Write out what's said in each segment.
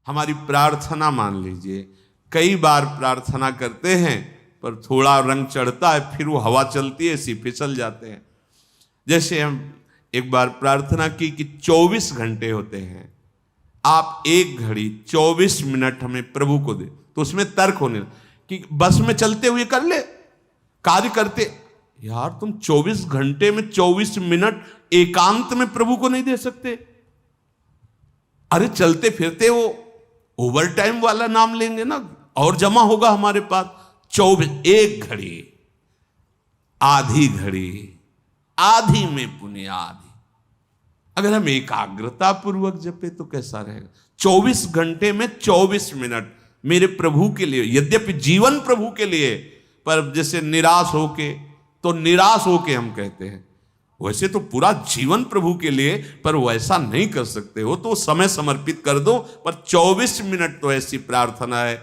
हमारी प्रार्थना मान लीजिए, कई बार प्रार्थना करते हैं पर थोड़ा रंग चढ़ता है, फिर वो हवा चलती है, ऐसी फिसल जाते हैं। जैसे हम एक बार प्रार्थना की कि 24 घंटे होते हैं, आप 1 घड़ी 24 मिनट हमें प्रभु को दे, तो उसमें तर्क होने कि बस में चलते हुए कर ले, कार्य करते। यार तुम 24 घंटे में 24 मिनट एकांत में प्रभु को नहीं दे सकते? अरे चलते फिरते वो ओवर टाइम वाला नाम लेंगे ना, और जमा होगा हमारे पास। 24, 1 घड़ी, आधी घड़ी, आधी में पुण्य आधी। अगर हम एकाग्रता पूर्वक जपे तो कैसा रहेगा? 24 घंटे में 24 मिनट मेरे प्रभु के लिए, यद्यपि जीवन प्रभु के लिए, पर जैसे निराश होके, तो निराश होके हम कहते हैं, वैसे तो पूरा जीवन प्रभु के लिए, पर वैसा नहीं कर सकते हो तो समय समर्पित कर दो, पर 24 मिनट तो ऐसी प्रार्थना है।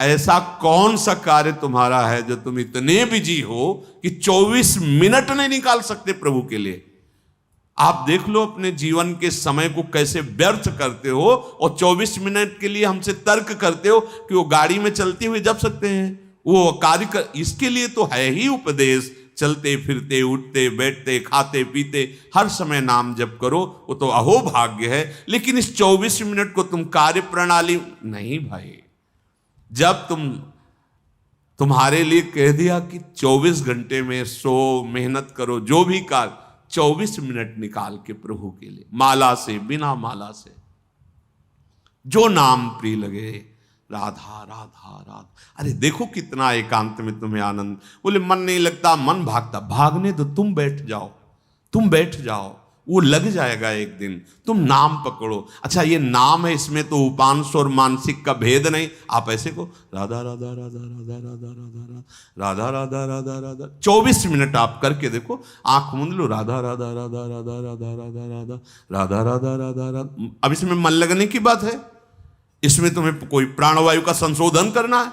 ऐसा कौन सा कार्य तुम्हारा है जो तुम इतने बिजी हो कि 24 मिनट नहीं निकाल सकते प्रभु के लिए? आप देख लो अपने जीवन के समय को कैसे व्यर्थ करते हो, और 24 मिनट के लिए हमसे तर्क करते हो कि वो गाड़ी में चलते हुए जप सकते हैं, वो कार्य कर। इसके लिए तो है ही उपदेश, चलते फिरते उठते बैठते खाते पीते हर समय नाम जप करो, वो तो अहो भाग्य है। लेकिन इस 24 मिनट को तुम कार्य प्रणाली नहीं भाई। जब तुम्हारे लिए कह दिया कि 24 घंटे में सो मेहनत करो, जो भी कार्य, 24 मिनट निकाल के प्रभु के लिए, माला से, बिना माला से, जो नाम प्रिय लगे, राधा राधा राधा। अरे देखो कितना एकांत में तुम्हें आनंद। बोले मन नहीं लगता, मन भागता, भागने दो, तुम बैठ जाओ, तुम बैठ जाओ, वो लग जाएगा एक दिन। तुम नाम पकड़ो। अच्छा ये नाम है, इसमें तो उपांश और मानसिक का भेद नहीं। आप ऐसे को राधा राधा राधा राधा राधा राधा राधा राधा राधा राधा 24 मिनट आप करके देखो, आंख मूंद लो, राधा राधा राधा राधा राधा राधा राधा राधा राधा राधा राधा। अब इसमें मन लगने की बात है, इसमें तुम्हें कोई प्राणवायु का संशोधन करना है?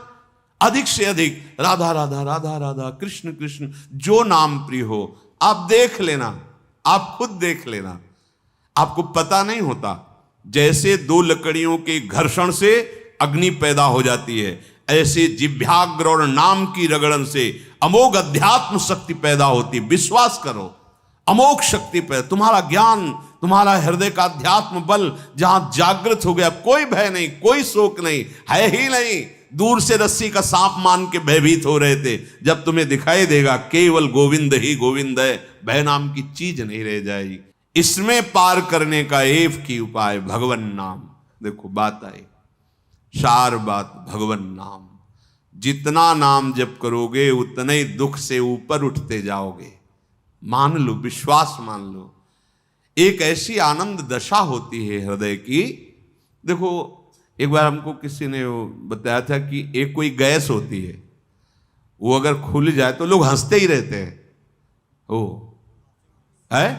अधिक से अधिक राधा राधा राधा राधा, कृष्ण कृष्ण, जो नाम प्रिय हो। आप देख लेना, आप खुद देख लेना, आपको पता नहीं होता। जैसे 2 लकड़ियों के घर्षण से अग्नि पैदा हो जाती है, ऐसे जिह्वाग्र और नाम की रगड़न से अमोघ अध्यात्म शक्ति पैदा होती। विश्वास करो, अमोघ शक्ति पैदा। तुम्हारा ज्ञान, तुम्हारा हृदय का अध्यात्म बल जहां जागृत हो गया, कोई भय नहीं, कोई शोक नहीं, है ही नहीं। दूर से रस्सी का सांप मान के भयभीत हो रहे थे, जब तुम्हें दिखाई देगा केवल गोविंद ही गोविंद है, भय नाम की चीज नहीं रह जाएगी। इसमें पार करने का एक ही उपाय, भगवन नाम। देखो बात आई, सार बात भगवन नाम। जितना नाम जप करोगे उतने ही दुख से ऊपर उठते जाओगे। मान लो, विश्वास मान लो। एक ऐसी आनंद दशा होती है हृदय की। देखो एक बार हमको किसी ने बताया था कि एक कोई गैस होती है, वो अगर खुल जाए तो लोग हंसते ही रहते हैं। ओ है,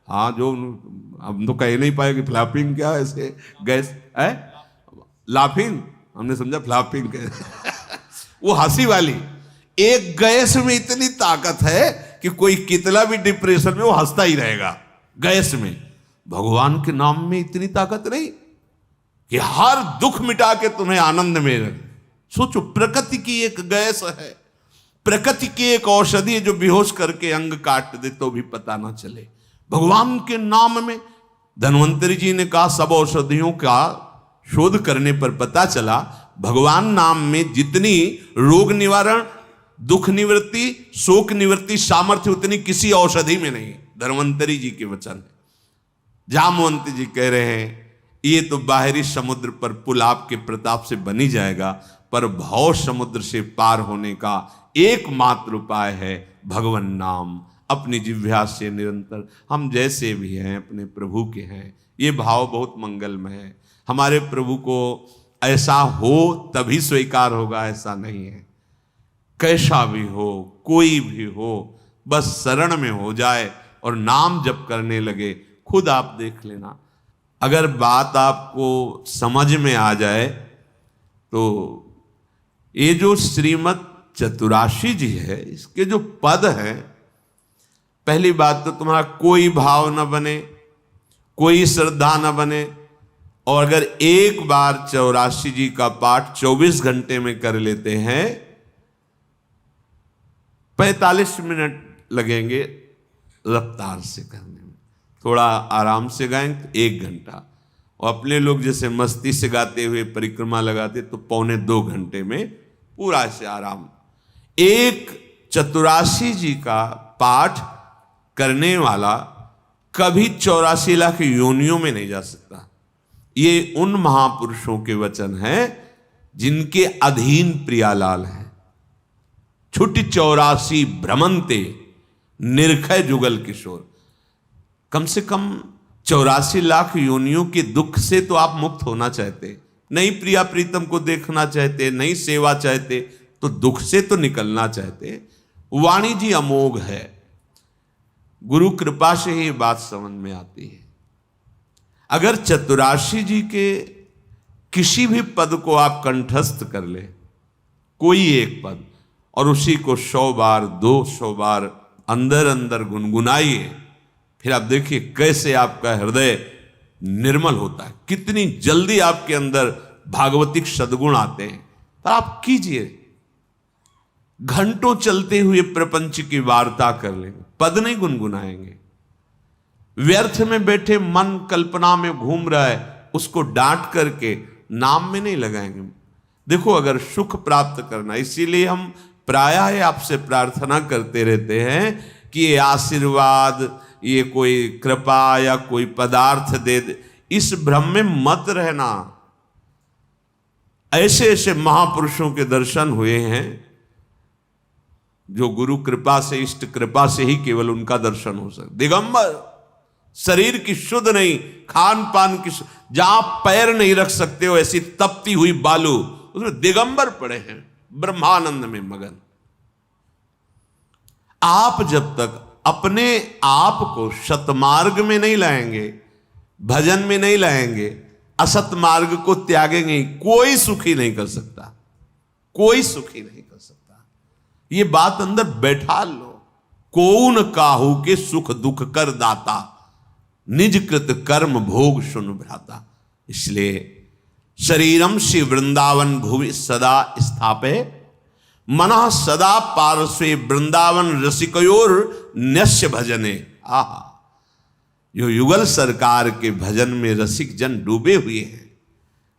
हाँ, जो हम तो कह नहीं पाए कि फ्लैपिंग क्या है, ऐसे गैस है, लाफिंग, हमने समझा फ्लैपिंग वो हंसी वाली। एक गैस में इतनी ताकत है कि कोई कितना भी डिप्रेशन में वो हंसता ही रहेगा। गैस में, भगवान के नाम में इतनी ताकत नहीं कि हर दुख मिटा के तुम्हें आनंद में रहे। सोचो, प्रकृति की एक गैस है, प्रकृति की एक औषधि है जो बेहोश करके अंग काट दे तो भी पता ना चले। भगवान के नाम में, धन्वंतरी जी ने कहा, सब औषधियों का शोध करने पर पता चला भगवान नाम में जितनी रोग निवारण, दुख निवृत्ति, शोक निवृत्ति सामर्थ्य उतनी किसी औषधि में नहीं। धन्वंतरी जी के वचन है। जामवंत जी कह रहे हैं, ये तो बाहरी समुद्र पर पुल आपके प्रताप से बनी जाएगा, पर भव समुद्र से पार होने का एकमात्र उपाय है भगवन नाम। अपनी जिह्वा से निरंतर, हम जैसे भी हैं अपने प्रभु के हैं, ये भाव बहुत मंगलमय है। हमारे प्रभु को ऐसा हो तभी स्वीकार होगा, ऐसा नहीं है। कैसा भी हो, कोई भी हो, बस शरण में हो जाए और नाम जप करने लगे। खुद आप देख लेना, अगर बात आपको समझ में आ जाए तो ये जो श्रीमद् चतुराशी जी है, इसके जो पद हैं, पहली बात तो तुम्हारा कोई भाव न बने, कोई श्रद्धा न बने, और अगर एक बार 84 जी का पाठ 24 घंटे में कर लेते हैं, 45 मिनट लगेंगे रफ्तार से करने में, थोड़ा आराम से गाएंगे तो 1 घंटा, और अपने लोग जैसे मस्ती से गाते हुए परिक्रमा लगाते तो 1.25 घंटे में पूरा से आराम। एक 84 जी का पाठ करने वाला कभी 84 लाख योनियों में नहीं जा सकता। ये उन महापुरुषों के वचन हैं जिनके अधीन प्रियालाल है। छुटी 84 भ्रमंते निर्खय जुगल किशोर। कम से कम 84 लाख योनियों के दुख से तो आप मुक्त होना चाहते, नहीं प्रिया प्रीतम को देखना चाहते, नहीं सेवा चाहते, तो दुख से तो निकलना चाहते। वाणी जी अमोघ है, गुरु कृपा से ही बात समझ में आती है। अगर 84 जी के किसी भी पद को आप कंठस्थ कर ले, कोई एक पद, और उसी को 100 बार 200 बार अंदर अंदर गुनगुनाइए, फिर आप देखिए कैसे आपका हृदय निर्मल होता है, कितनी जल्दी आपके अंदर भागवतिक सद्गुण आते हैं। पर आप कीजिए, घंटों चलते हुए प्रपंच की वार्ता कर लेंगे, पद नहीं गुनगुनाएंगे। व्यर्थ में बैठे मन कल्पना में घूम रहा है, उसको डांट करके नाम में नहीं लगाएंगे। देखो, अगर सुख प्राप्त करना, इसीलिए हम प्रायः आपसे प्रार्थना करते रहते हैं कि ये आशीर्वाद, ये कोई कृपा या कोई पदार्थ दे दे, इस भ्रम में मत रहना। ऐसे ऐसे महापुरुषों के दर्शन हुए हैं जो गुरु कृपा से, इष्ट कृपा से ही केवल उनका दर्शन हो सकता। दिगंबर, शरीर की शुद्ध नहीं, खान पान की, जहां पैर नहीं रख सकते हो ऐसी तपती हुई बालू, उसमें दिगंबर पड़े हैं, ब्रह्मानंद में मगन। आप जब तक अपने आप को सतमार्ग में नहीं लाएंगे, भजन में नहीं लाएंगे, असत मार्ग को त्यागेंगे, कोई सुखी नहीं कर सकता, कोई सुखी नहीं कर सकता। ये बात अंदर बैठा लो। कौन काहू के सुख दुख कर दाता, निज कृत कर्म भोग सुन भ्राता। इसलिए शरीरम श्री वृंदावन भुवि सदा स्थापे, मनः सदा पार्श्वे वृंदावन रसिकयोर न्यस्य भजने। आहा, जो युगल सरकार के भजन में रसिक जन डूबे हुए हैं,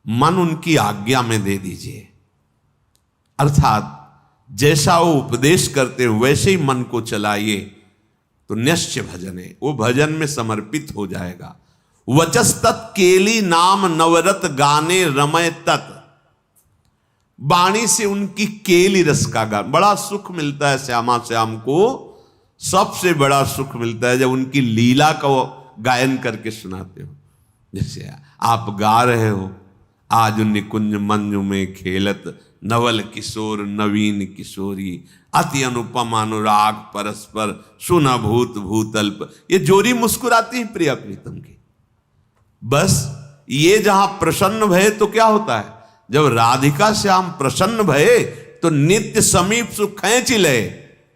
मन उनकी आज्ञा में दे दीजिए। अर्थात जैसा वो उपदेश करते हैं वैसे ही मन को चलाइए, तो न्यस्य भजने, वो भजन में समर्पित हो जाएगा। वचस्तत् केली नाम नवरत गाने रमय तत्। वाणी से उनकी केली रस का गान, बड़ा सुख मिलता है श्यामा श्याम को। सबसे बड़ा सुख मिलता है जब उनकी लीला का गायन करके सुनाते हो। जैसे आप गा रहे हो, आज निकुंज मंजू में खेलत नवल किशोर नवीन किशोरी, अति अनुपम अनुराग परस्पर सुना भूत भूतल्प। ये जोरी मुस्कुराती है प्रिया प्रीतम की। बस ये जहां प्रसन्न भये तो क्या होता है, जब राधिका श्याम प्रसन्न भये तो नित्य समीप सुख खींच ले।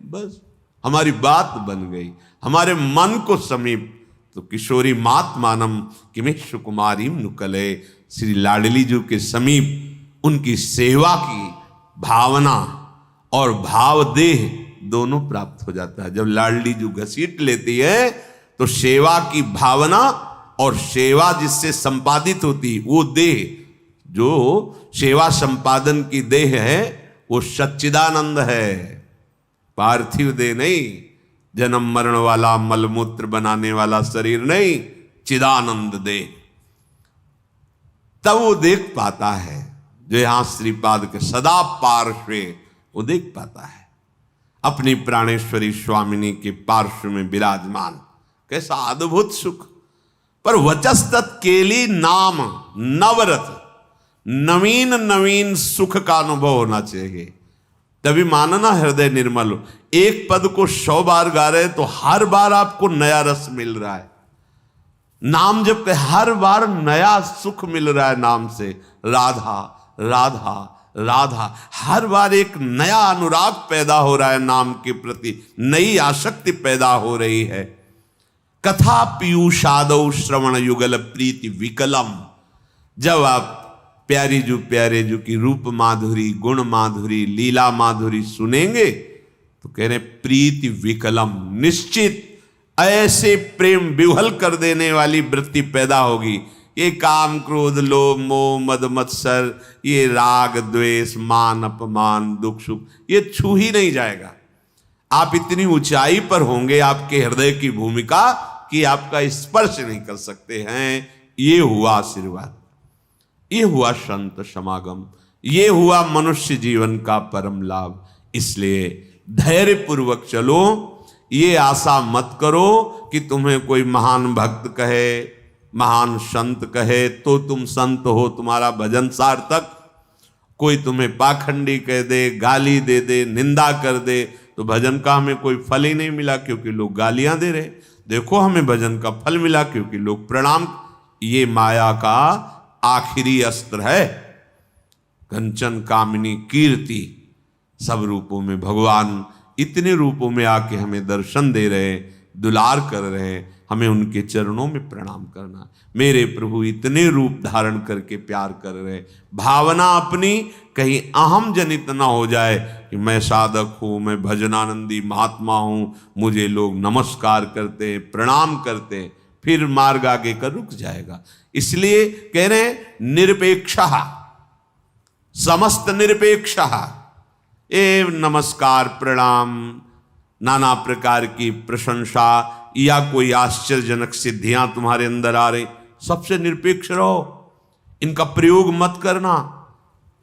बस हमारी बात बन गई, हमारे मन को समीप। तो किशोरी मात मानम किमेश कुमारी नुकले, श्री लाडली जी के समीप उनकी सेवा की भावना और भाव देह दोनों प्राप्त हो जाता है। जब लाडली जी घसीट लेती है तो सेवा की भावना और सेवा जिससे संपादित होती, वो देह, जो सेवा संपादन की देह है, वो सच्चिदानंद है, पार्थिव देह नहीं, जन्म मरण वाला मलमूत्र बनाने वाला शरीर नहीं, चिदानंद देह। तब वो देख पाता है, जो यहां श्रीपाद के सदा पार्श्वे, वो देख पाता है अपनी प्राणेश्वरी स्वामिनी के पार्श्व में विराजमान। कैसा अद्भुत सुख। पर वचस्तत् केली नाम नवरत, नवीन नवीन सुख का अनुभव होना चाहिए, तभी मानना हृदय निर्मल हो। एक पद को 100 बार गा रहे तो हर बार आपको नया रस मिल रहा है। नाम जब के हर बार नया सुख मिल रहा है नाम से। राधा राधा राधा, हर बार एक नया अनुराग पैदा हो रहा है नाम के प्रति, नई आसक्ति पैदा हो रही है। कथा पीयूषादौ श्रवण युगल प्रीति विकलम। जब आप प्यारे जू की रूप माधुरी, गुण माधुरी, लीला माधुरी सुनेंगे तो कह रहे प्रीति विकलम, निश्चित ऐसे प्रेम विह्वल कर देने वाली वृत्ति पैदा होगी। ये काम क्रोध लोभ मोह मद मत्सर, ये राग द्वेष मान अपमान दुख सुख, ये छू ही नहीं जाएगा। आप इतनी ऊंचाई पर होंगे आपके हृदय की भूमिका कि आपका स्पर्श नहीं कर सकते हैं। ये हुआ आशीर्वाद, ये हुआ संत समागम, ये हुआ मनुष्य जीवन का परम लाभ। इसलिए धैर्य पूर्वक चलो, ये आशा मत करो कि तुम्हें कोई महान भक्त कहे, महान संत कहे तो तुम संत हो, तुम्हारा भजन सार्थक। कोई तुम्हें पाखंडी कह दे, गाली दे दे, निंदा कर दे तो भजन का हमें कोई फल ही नहीं मिला क्योंकि लोग गालियां दे रहे। देखो हमें भजन का फल मिला क्योंकि लोग प्रणाम। ये माया का आखिरी अस्त्र है। कंचन कामिनी कीर्ति, सब रूपों में भगवान इतने रूपों में आके हमें दर्शन दे रहे, दुलार कर रहे, हमें उनके चरणों में प्रणाम करना। मेरे प्रभु इतने रूप धारण करके प्यार कर रहे, भावना अपनी कहीं अहम जनित ना हो जाए कि मैं साधक हूं, मैं भजनानंदी महात्मा हूं, मुझे लोग नमस्कार करते प्रणाम करते, फिर मार्ग आगे का रुक जाएगा। इसलिए कह रहे हैं निरपेक्षः, समस्त निरपेक्षः। ए नमस्कार प्रणाम, नाना प्रकार की प्रशंसा या कोई आश्चर्यजनक सिद्धियां तुम्हारे अंदर आ रही, सबसे निरपेक्ष रहो, इनका प्रयोग मत करना।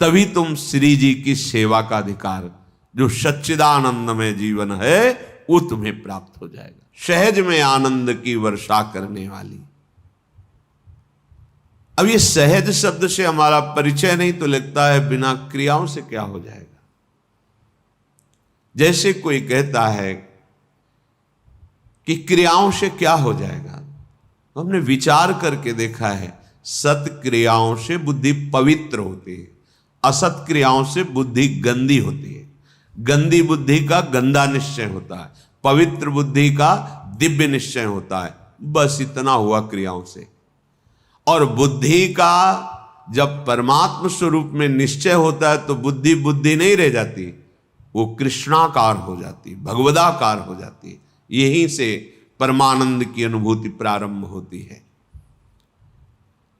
तभी तुम श्री जी की सेवा का अधिकार, जो सच्चिदानंदमय जीवन है, वो तुम्हें प्राप्त हो जाएगा। सहज में आनंद की वर्षा करने वाली। अब ये सहज शब्द से हमारा परिचय नहीं तो लगता है बिना क्रियाओं से क्या हो जाएगा। जैसे कोई कहता है कि क्रियाओं से क्या हो जाएगा, तो हमने विचार करके देखा है सत क्रियाओं से बुद्धि पवित्र होती है, असत क्रियाओं से बुद्धि गंदी होती है। गंदी बुद्धि का गंदा निश्चय होता है, पवित्र बुद्धि का दिव्य निश्चय होता है। बस इतना हुआ क्रियाओं से। और बुद्धि का जब परमात्म स्वरूप में निश्चय होता है तो बुद्धि बुद्धि नहीं रह जाती, वो कृष्णाकार हो जाती, भगवदाकार हो जाती। यहीं से परमानंद की अनुभूति प्रारंभ होती है।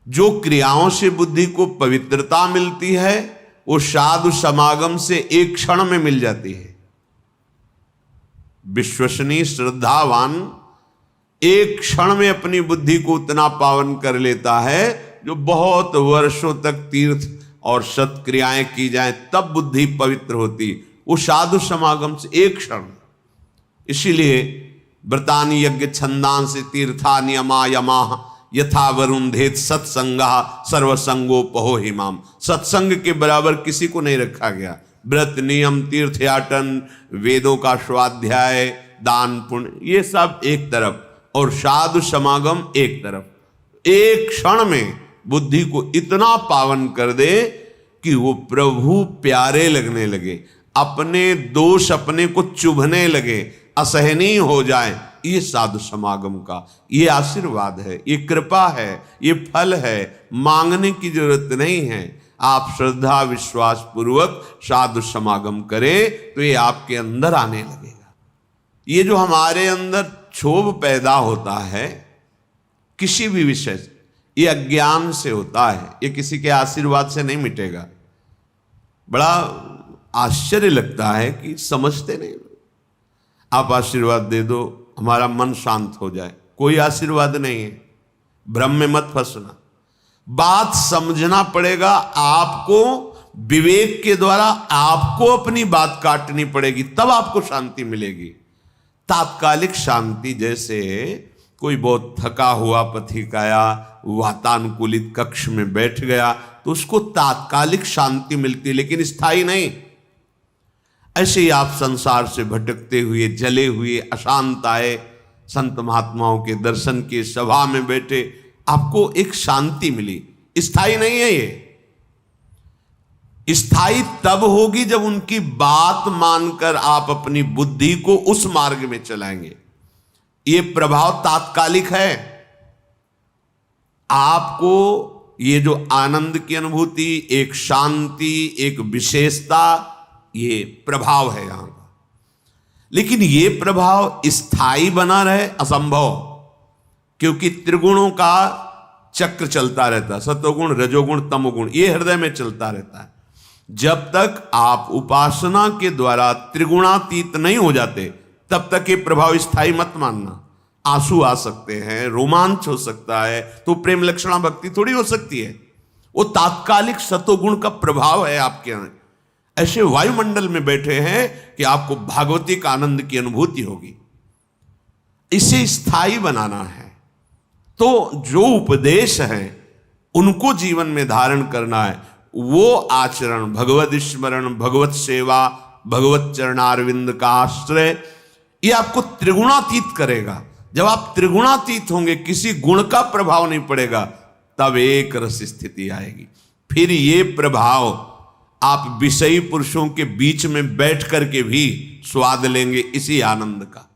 जो क्रियाओं से बुद्धि को पवित्रता मिलती है वो साधु समागम से एक क्षण में मिल जाती है। विश्वसनीय श्रद्धावान एक क्षण में अपनी बुद्धि को उतना पावन कर लेता है, जो बहुत वर्षों तक तीर्थ और सत्क्रियाएं की जाएं तब बुद्धि पवित्र होती, वो साधु समागम से एक क्षण। इसीलिए व्रतानि यज्ञ छंदांसि तीर्थानि यमाः यथा वरुंधेत सत्संगा सर्वसंगोपहो हिमाम। सत्संग के बराबर किसी को नहीं रखा गया। व्रत नियम तीर्थयाटन वेदों का स्वाध्याय दान पुण्य ये सब एक तरफ और साधु समागम एक तरफ। एक क्षण में बुद्धि को इतना पावन कर दे कि वो प्रभु प्यारे लगने लगे, अपने दोष अपने को चुभने लगे, असहनीय हो जाए। ये साधु समागम का ये आशीर्वाद है, ये कृपा है, ये फल है। मांगने की जरूरत नहीं है। आप श्रद्धा विश्वास पूर्वक साधु समागम करें तो ये आपके अंदर आने लगेगा। ये जो हमारे अंदर क्षोभ पैदा होता है किसी भी विषय से, ये अज्ञान से होता है, ये किसी के आशीर्वाद से नहीं मिटेगा। बड़ा आश्चर्य लगता है कि समझते नहीं। आप आशीर्वाद दे दो हमारा मन शांत हो जाए, कोई आशीर्वाद नहीं है। भ्रम में मत फंसना, बात समझना पड़ेगा। आपको विवेक के द्वारा आपको अपनी बात काटनी पड़ेगी, तब आपको शांति मिलेगी। तात्कालिक शांति, जैसे कोई बहुत थका हुआ पथिक आया, वातानुकूलित कक्ष में बैठ गया तो उसको तात्कालिक शांति मिलती, लेकिन स्थायी नहीं। ऐसे ही आप संसार से भटकते हुए जले हुए अशांत आए, संत महात्माओं के दर्शन की सभा में बैठे, आपको एक शांति मिली, स्थायी नहीं है। ये स्थायी तब होगी जब उनकी बात मानकर आप अपनी बुद्धि को उस मार्ग में चलाएंगे। ये प्रभाव तात्कालिक है। आपको ये जो आनंद की अनुभूति, एक शांति, एक विशेषता, ये प्रभाव है यहां का। लेकिन ये प्रभाव स्थायी बना रहे असंभव, क्योंकि त्रिगुणों का चक्र चलता रहता है, सतोगुण, रजोगुण, तमोगुण, ये हृदय में चलता रहता है। जब तक आप उपासना के द्वारा त्रिगुणातीत नहीं हो जाते, तब तक ये प्रभाव स्थायी मत मानना। आंसू आ सकते हैं, रोमांच हो सकता है, तो प्रेम लक्षणा भक्ति थोड़ी हो सकती है। वो तात्कालिक सतोगुण का प्रभाव है आपके यहां। ऐसे वायुमंडल में बैठे हैं कि आपको भागवतिक आनंद की अनुभूति होगी। इसे स्थायी बनाना है, तो जो उपदेश है उनको जीवन में धारण करना है। वो आचरण, भगवत स्मरण, भगवत सेवा, भगवत चरणारविंद का आश्रय, ये आपको त्रिगुणातीत करेगा। जब आप त्रिगुणातीत होंगे, किसी गुण का प्रभाव नहीं पड़ेगा, तब एक रस स्थिति आएगी। फिर ये प्रभाव आप विषयी पुरुषों के बीच में बैठ करके भी स्वाद लेंगे इसी आनंद का।